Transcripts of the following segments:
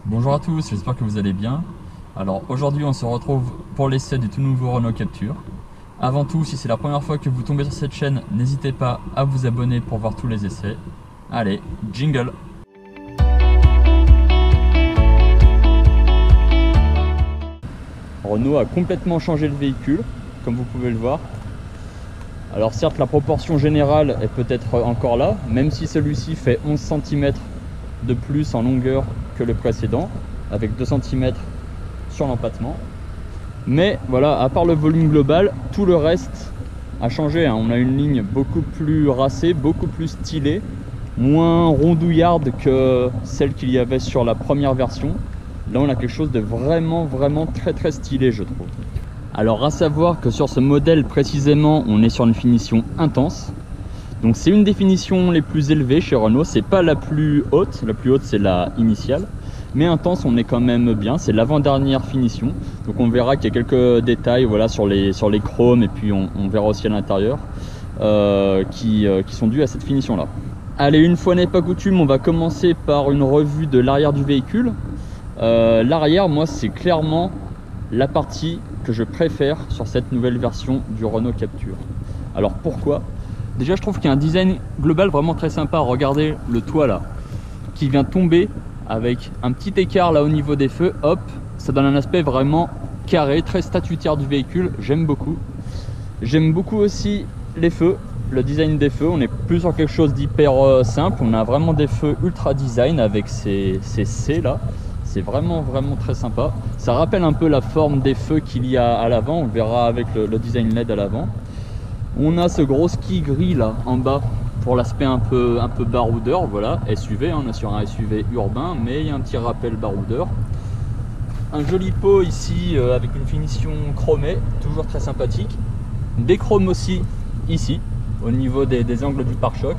Bonjour à tous, j'espère que vous allez bien. Alors aujourd'hui on se retrouve pour l'essai du tout nouveau Renault Captur. Avant tout, si c'est la première fois que vous tombez sur cette chaîne, n'hésitez pas à vous abonner pour voir tous les essais. Allez, jingle! Renault a complètement changé le véhicule, comme vous pouvez le voir. Alors certes, la proportion générale est peut-être encore là, même si celui-ci fait 11 cm de plus en longueur que le précédent, avec 2 cm sur l'empattement. Mais voilà, à part le volume global, tout le reste a changé. On a une ligne beaucoup plus racée, beaucoup plus stylée, moins rondouillarde que celle qu'il y avait sur la première version. Là, on a quelque chose de vraiment très stylé, je trouve. Alors, à savoir que sur ce modèle précisément, on est sur une finition intense. Donc, c'est une des finitions les plus élevées chez Renault. C'est pas la plus haute c'est la initiale. Mais intense, on est quand même bien. C'est l'avant-dernière finition. Donc, on verra qu'il y a quelques détails, voilà, sur les chromes, et puis on verra aussi à l'intérieur qui sont dus à cette finition-là. Allez, une fois n'est pas coutume, on va commencer par une revue de l'arrière du véhicule. L'arrière, moi, c'est clairement la partie que je préfère sur cette nouvelle version du Renault Captur. Alors pourquoi? Déjà, je trouve qu'il y a un design global vraiment très sympa. Regardez le toit là, qui vient tomber avec un petit écart là au niveau des feux. Hop, ça donne un aspect vraiment carré, très statutaire du véhicule. J'aime beaucoup. J'aime beaucoup aussi les feux, le design des feux. On est plus sur quelque chose d'hyper simple. On a vraiment des feux ultra design avec ces C là. C'est vraiment très sympa. Ça rappelle un peu la forme des feux qu'il y a à l'avant. On verra avec le design LED à l'avant. On a ce gros ski gris là en bas pour l'aspect un peu baroudeur. Voilà, SUV, on est sur un SUV urbain, mais il y a un petit rappel baroudeur. Un joli pot ici avec une finition chromée, toujours très sympathique. Des chromes aussi ici, au niveau des angles du pare-choc,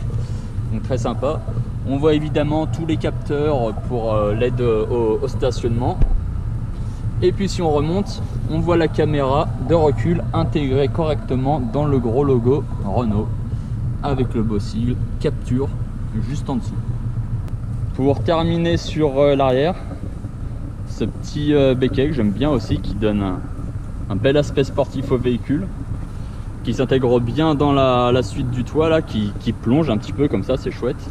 donc très sympa. On voit évidemment tous les capteurs pour l'aide au stationnement. Et puis si on remonte, on voit la caméra de recul intégrée correctement dans le gros logo Renault, avec le beau sigle Captur juste en dessous. Pour terminer sur l'arrière, ce petit béquet que j'aime bien aussi, qui donne un bel aspect sportif au véhicule, qui s'intègre bien dans la suite du toit là, qui plonge un petit peu comme ça, c'est chouette.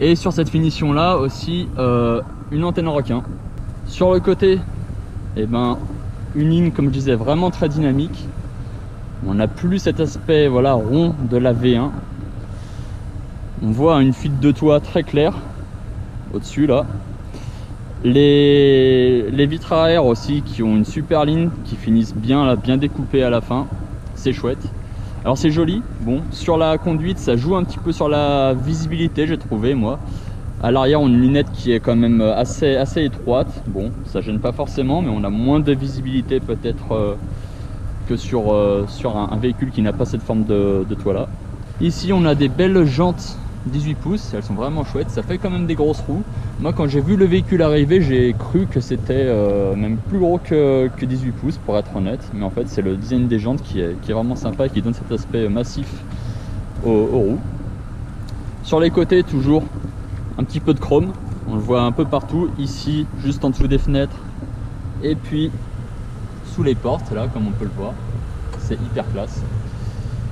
Et sur cette finition là aussi, une antenne requin. Sur le côté, eh ben, une ligne, comme je disais, vraiment très dynamique. On n'a plus cet aspect, voilà, rond de la V1. On voit une fuite de toit très claire au-dessus là. Les vitres arrière aussi qui ont une super ligne, qui finissent bien là, bien découpées à la fin. C'est chouette. Alors c'est joli. Bon, sur la conduite, ça joue un petit peu sur la visibilité, j'ai trouvé moi. À l'arrière, on a une lunette qui est quand même assez étroite. Bon, ça gêne pas forcément, mais on a moins de visibilité peut-être que sur un véhicule qui n'a pas cette forme de toit là. Ici, on a des belles jantes 18 pouces, elles sont vraiment chouettes. Ça fait quand même des grosses roues. Moi, quand j'ai vu le véhicule arriver, j'ai cru que c'était même plus gros que 18 pouces, pour être honnête. Mais en fait, c'est le design des jantes qui est vraiment sympa et qui donne cet aspect massif aux roues. Sur les côtés, toujours un petit peu de chrome, on le voit un peu partout, ici juste en dessous des fenêtres et puis sous les portes là, comme on peut le voir. C'est hyper classe.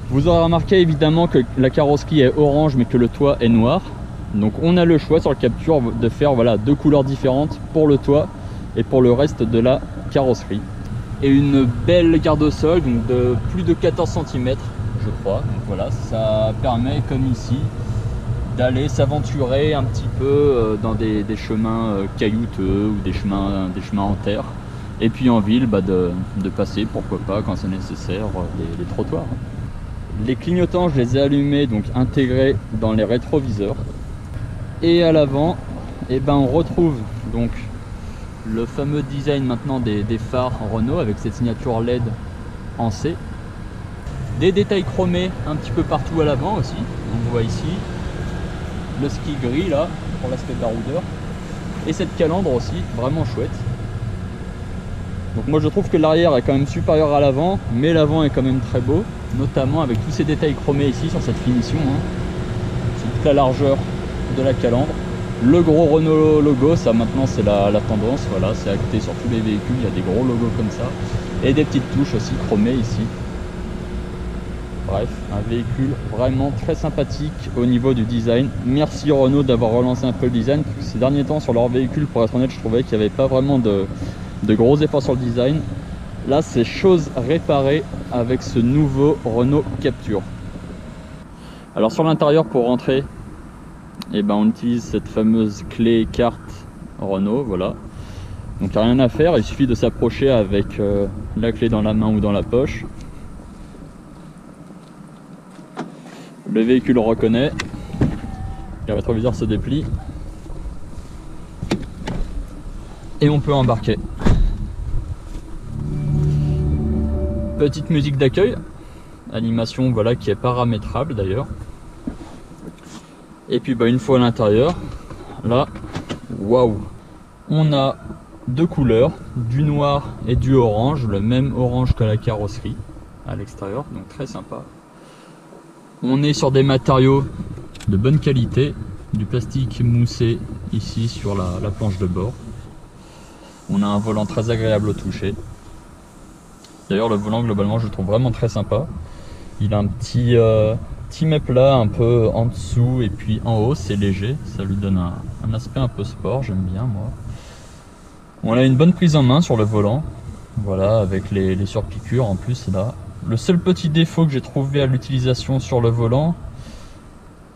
Vous aurez remarqué évidemment que la carrosserie est orange mais que le toit est noir, donc on a le choix sur le Captur de faire, voilà, deux couleurs différentes pour le toit et pour le reste de la carrosserie. Et une belle garde au sol, donc de plus de 14 cm je crois. Donc voilà, ça permet comme ici d'aller s'aventurer un petit peu dans des chemins caillouteux ou des chemins en terre. Et puis en ville, de passer, pourquoi pas, quand c'est nécessaire, les trottoirs. Les clignotants, je les ai allumés, donc intégrés dans les rétroviseurs. Et à l'avant, eh ben, on retrouve donc le fameux design maintenant des phares Renault avec cette signature LED en C. Des détails chromés un petit peu partout à l'avant aussi. On voit ici le ski gris là pour l'aspect baroudeur et cette calandre aussi vraiment chouette. Donc moi je trouve que l'arrière est quand même supérieur à l'avant, mais l'avant est quand même très beau, notamment avec tous ces détails chromés ici sur cette finition, hein. C'est toute la largeur de la calandre, Le gros Renault logo, ça maintenant c'est la tendance, voilà, c'est acté sur tous les véhicules, il y a des gros logos comme ça. Et des petites touches aussi chromées ici. Bref, un véhicule vraiment très sympathique au niveau du design. Merci Renault d'avoir relancé un peu le design, parce que ces derniers temps sur leur véhicule, pour être honnête, je trouvais qu'il n'y avait pas vraiment de gros efforts sur le design. Là, c'est chose réparée avec ce nouveau Renault Captur. Alors sur l'intérieur, pour rentrer, eh ben, on utilise cette fameuse clé carte Renault, voilà. Donc il n'y a rien à faire, il suffit de s'approcher avec la clé dans la main ou dans la poche. Le véhicule reconnaît, le rétroviseur se déplie et on peut embarquer. Petite musique d'accueil, animation voilà, qui est paramétrable d'ailleurs. Et puis bah, une fois à l'intérieur, là, waouh, on a deux couleurs, du noir et du orange, le même orange que la carrosserie à l'extérieur, donc très sympa. On est sur des matériaux de bonne qualité, du plastique moussé ici sur la planche de bord. On a un volant très agréable au toucher. D'ailleurs le volant globalement je le trouve vraiment très sympa. Il a un petit méplat un peu en dessous et puis en haut c'est léger, ça lui donne un aspect un peu sport, j'aime bien moi. On a une bonne prise en main sur le volant, voilà, avec les surpiqûres en plus là. Le seul petit défaut que j'ai trouvé à l'utilisation sur le volant,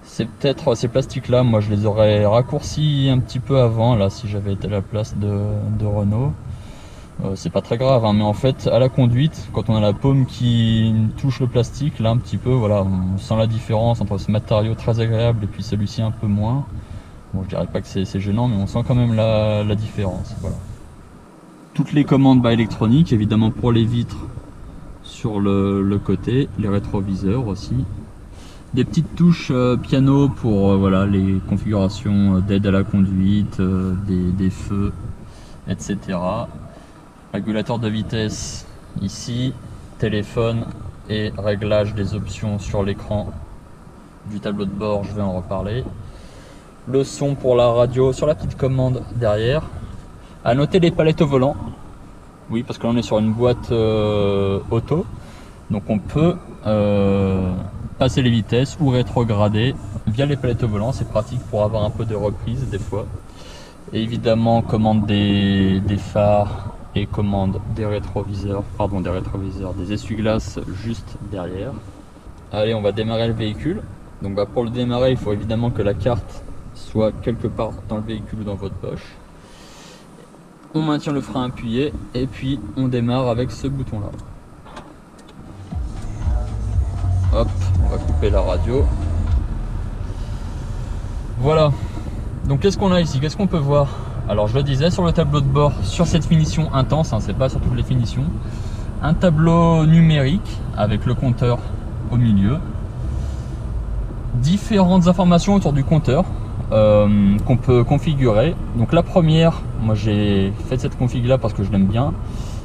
c'est peut-être ces plastiques là, moi je les aurais raccourcis un petit peu avant là si j'avais été à la place de Renault. C'est pas très grave hein, mais en fait à la conduite, quand on a la paume qui touche le plastique là un petit peu, voilà, on sent la différence entre ce matériau très agréable et puis celui-ci un peu moins. Bon, je dirais pas que c'est gênant mais on sent quand même la différence, voilà. Toutes les commandes électroniques évidemment pour les vitres sur le côté, les rétroviseurs aussi. Des petites touches piano pour voilà, les configurations d'aide à la conduite, des feux, etc. Régulateur de vitesse ici, téléphone et réglage des options sur l'écran du tableau de bord, je vais en reparler. Le son pour la radio sur la petite commande derrière. À noter les palettes au volant. Oui, parce que là on est sur une boîte auto, donc on peut passer les vitesses ou rétrograder via les palettes au volant. C'est pratique pour avoir un peu de reprise des fois. Et évidemment commande des phares et commande des rétroviseurs, des essuie-glaces juste derrière. Allez, on va démarrer le véhicule. Donc pour le démarrer, il faut évidemment que la carte soit quelque part dans le véhicule ou dans votre poche. On maintient le frein appuyé et puis on démarre avec ce bouton là. Hop, on va couper la radio. Voilà. Donc qu'est-ce qu'on a ici? Qu'est-ce qu'on peut voir? Alors je le disais, sur le tableau de bord, sur cette finition intense, hein, c'est pas sur toutes les finitions, un tableau numérique avec le compteur au milieu. Différentes informations autour du compteur qu'on peut configurer. Donc la première, moi j'ai fait cette config là parce que je l'aime bien,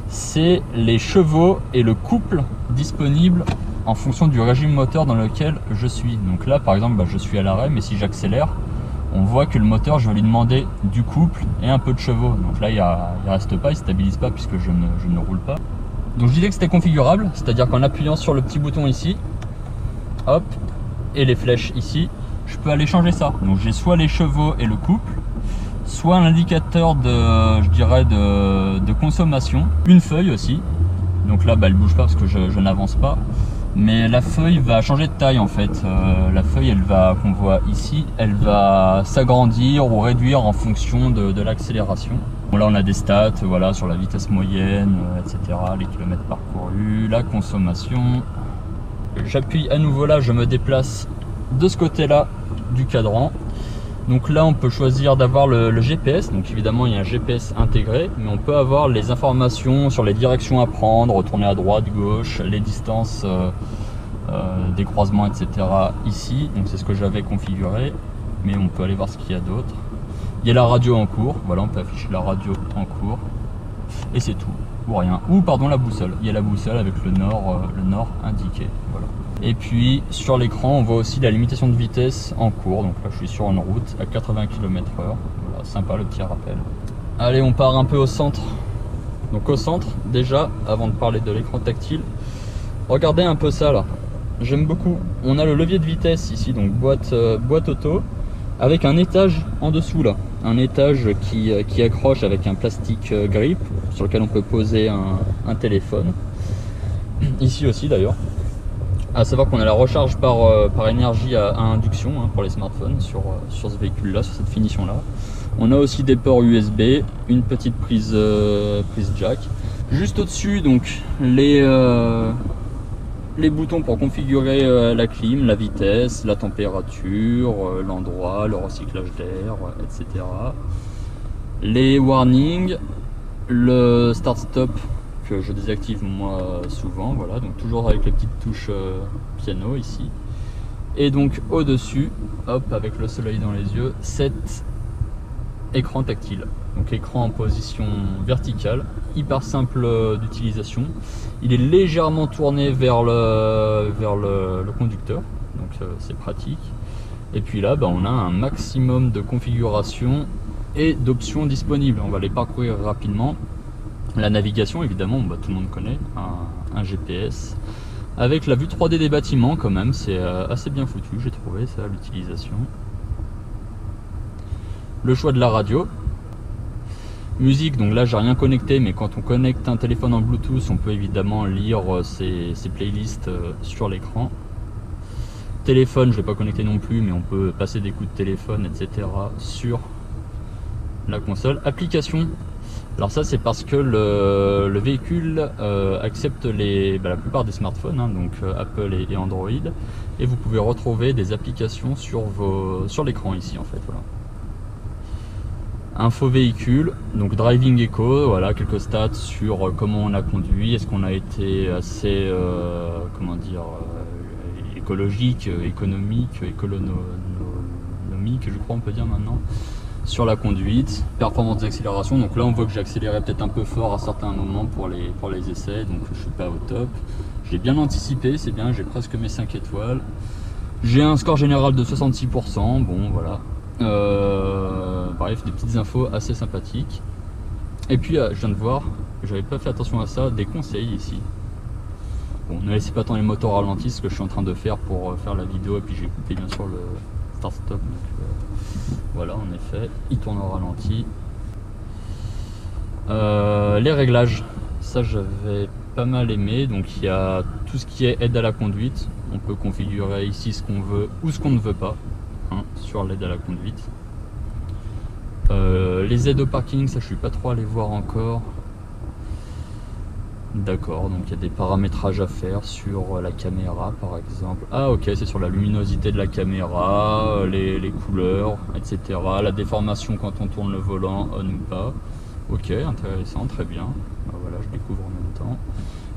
c'est les chevaux et le couple disponible en fonction du régime moteur dans lequel je suis. Donc là par exemple je suis à l'arrêt, mais si j'accélère, on voit que le moteur, je vais lui demander du couple et un peu de chevaux. Donc là il reste pas, il stabilise pas puisque je ne roule pas. Donc je disais que c'était configurable, c'est-à-dire qu'en appuyant sur le petit bouton ici, hop, et les flèches ici, je peux aller changer ça. Donc j'ai soit les chevaux et le couple, soit un indicateur de consommation, une feuille aussi. Donc là elle bouge pas parce que je n'avance pas, mais la feuille va changer de taille en fait. La feuille qu'on voit ici, elle va s'agrandir ou réduire en fonction de l'accélération. Bon, là on a des stats, voilà, sur la vitesse moyenne, etc., les kilomètres parcourus, la consommation. J'appuie à nouveau là, je me déplace de ce côté là du cadran. Donc là on peut choisir d'avoir le GPS, donc évidemment il y a un GPS intégré, mais on peut avoir les informations sur les directions à prendre, retourner à droite, gauche, les distances des croisements, etc. ici. Donc c'est ce que j'avais configuré, mais on peut aller voir ce qu'il y a d'autre. Il y a la radio en cours, voilà, on peut afficher la radio en cours, et c'est tout, ou rien. Ou pardon, la boussole, il y a la boussole avec le nord indiqué, voilà. Et puis sur l'écran on voit aussi la limitation de vitesse en cours. Donc là je suis sur une route à 80 km/h. Voilà, sympa le petit rappel. Allez, on part un peu au centre. Donc au centre, déjà, avant de parler de l'écran tactile, regardez un peu ça là. J'aime beaucoup. On a le levier de vitesse ici, donc boîte auto, avec un étage en dessous là. Un étage qui accroche avec un plastique grip sur lequel on peut poser un téléphone. Ici aussi d'ailleurs. À savoir qu'on a la recharge par énergie à induction hein, pour les smartphones sur ce véhicule là, sur cette finition là. On a aussi des ports USB, une petite prise jack. Juste au-dessus, donc les boutons pour configurer la clim, la vitesse, la température, l'endroit, le recyclage d'air, etc. Les warnings, le start-stop que je désactive moi souvent, voilà, donc toujours avec les petites touches piano ici. Et donc au-dessus, hop, avec le soleil dans les yeux, cet écran tactile. Donc écran en position verticale, hyper simple d'utilisation. Il est légèrement tourné vers le conducteur, donc c'est pratique. Et puis là, on a un maximum de configurations et d'options disponibles. On va les parcourir rapidement. La navigation, évidemment, tout le monde connaît, un GPS. Avec la vue 3D des bâtiments, quand même, c'est assez bien foutu, j'ai trouvé ça, l'utilisation. Le choix de la radio. Musique, donc là j'ai rien connecté, mais quand on connecte un téléphone en Bluetooth, on peut évidemment lire ses playlists sur l'écran. Téléphone, je ne vais pas connecter non plus, mais on peut passer des coups de téléphone, etc. sur la console. Application. Alors ça c'est parce que le véhicule accepte la plupart des smartphones, hein, donc Apple et Android, et vous pouvez retrouver des applications sur l'écran ici en fait. Voilà. Info véhicule, donc driving echo, voilà quelques stats sur comment on a conduit, est-ce qu'on a été assez écologique, économique, économique je crois on peut dire maintenant, sur la conduite, performance d'accélération. Donc là on voit que j'ai accéléré peut-être un peu fort à certains moments pour les essais, donc je suis pas au top. J'ai bien anticipé, c'est bien, j'ai presque mes 5 étoiles. J'ai un score général de 66%, bon voilà. Bref, des petites infos assez sympathiques. Et puis je viens de voir, j'avais pas fait attention à ça, des conseils ici. Bon, ne laissez pas tant les moteurs ralentis, ce que je suis en train de faire pour faire la vidéo, et puis j'ai coupé bien sûr le start-stop. Voilà, en effet, il tourne au ralenti. Les réglages, ça j'avais pas mal aimé. Donc il y a tout ce qui est aide à la conduite. On peut configurer ici ce qu'on veut ou ce qu'on ne veut pas hein, sur l'aide à la conduite. Les aides au parking, ça je suis pas trop allé voir encore. D'accord, donc il y a des paramétrages à faire sur la caméra par exemple. Ah ok, c'est sur la luminosité de la caméra, les couleurs, etc. La déformation quand on tourne le volant, on ou pas. Ok, intéressant, très bien. Ben voilà, je découvre en même temps.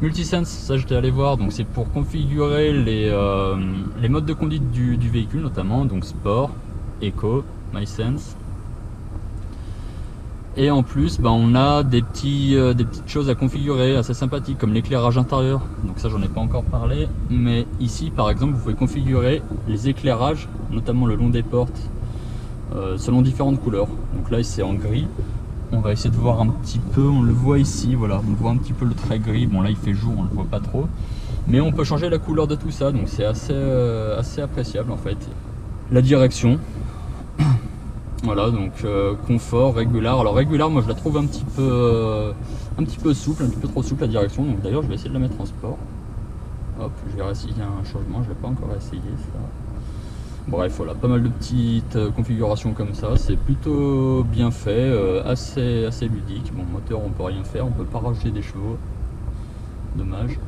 Multisense, ça j'étais allé voir, donc c'est pour configurer les modes de conduite du véhicule notamment, donc Sport, Eco, MySense. Et en plus, on a des petites choses à configurer assez sympathiques comme l'éclairage intérieur. Donc ça, j'en ai pas encore parlé. Mais ici, par exemple, vous pouvez configurer les éclairages, notamment le long des portes, selon différentes couleurs. Donc là, c'est en gris. On va essayer de voir un petit peu, on le voit ici, voilà. On voit un petit peu le trait gris. Bon là, il fait jour, on le voit pas trop. Mais on peut changer la couleur de tout ça, donc c'est assez appréciable en fait. La direction. Voilà, donc confort, régular. Alors régular, moi je la trouve un petit peu souple, un petit peu trop souple la direction. Donc d'ailleurs je vais essayer de la mettre en sport. Hop, je vais essayer un changement, je ne l'ai pas encore essayé ça. Bref, voilà, pas mal de petites configurations comme ça. C'est plutôt bien fait, assez ludique. Bon, moteur on peut rien faire, on peut pas rajouter des chevaux. Dommage.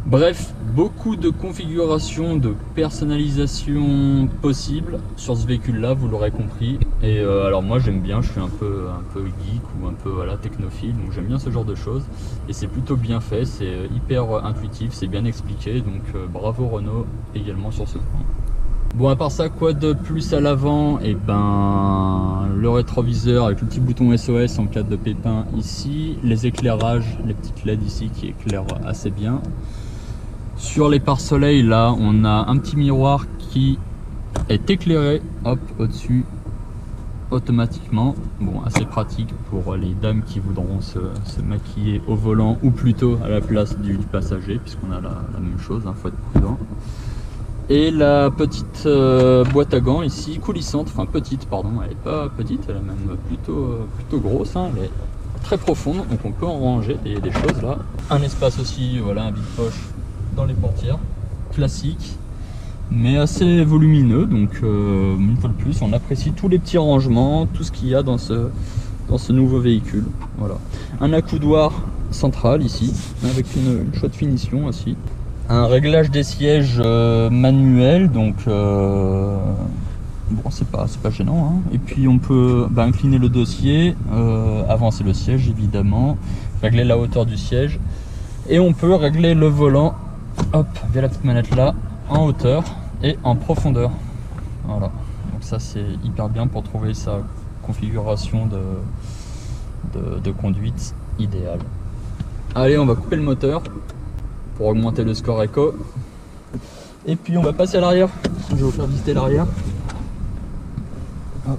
Bref, beaucoup de configurations, de personnalisation possibles sur ce véhicule-là, vous l'aurez compris. Et alors moi j'aime bien, je suis un peu geek ou un peu voilà, technophile, donc j'aime bien ce genre de choses. Et c'est plutôt bien fait, c'est hyper intuitif, c'est bien expliqué, donc bravo Renault également sur ce point. Bon, à part ça, quoi de plus à l'avant? Et le rétroviseur avec le petit bouton SOS en cas de pépin ici, les éclairages, les petites LED ici qui éclairent assez bien. Sur les pare-soleil, là, on a un petit miroir qui est éclairé, hop, au-dessus, automatiquement. Bon, assez pratique pour les dames qui voudront se maquiller au volant ou plutôt à la place du passager, puisqu'on a la même chose, hein, faut être prudent. Et la petite boîte à gants ici, coulissante, enfin petite, pardon, elle est pas petite, elle est même plutôt grosse, hein, elle est très profonde, donc on peut en ranger des choses là. Un espace aussi, voilà, un vide-poche dans les portières, classique, mais assez volumineux, donc une fois de plus, on apprécie tous les petits rangements, tout ce qu'il y a dans ce nouveau véhicule. Voilà. Un accoudoir central ici, avec une chouette finition aussi. Un réglage des sièges manuel, donc bon, c'est pas gênant, hein. Et puis on peut incliner le dossier, avancer le siège évidemment, régler la hauteur du siège, et on peut régler le volant, hop, via la petite manette là, en hauteur et en profondeur. Voilà, donc ça c'est hyper bien pour trouver sa configuration de conduite idéale. Allez, on va couper le moteur pour augmenter le score éco, et puis on va passer à l'arrière. Je vais vous faire visiter l'arrière. Hop.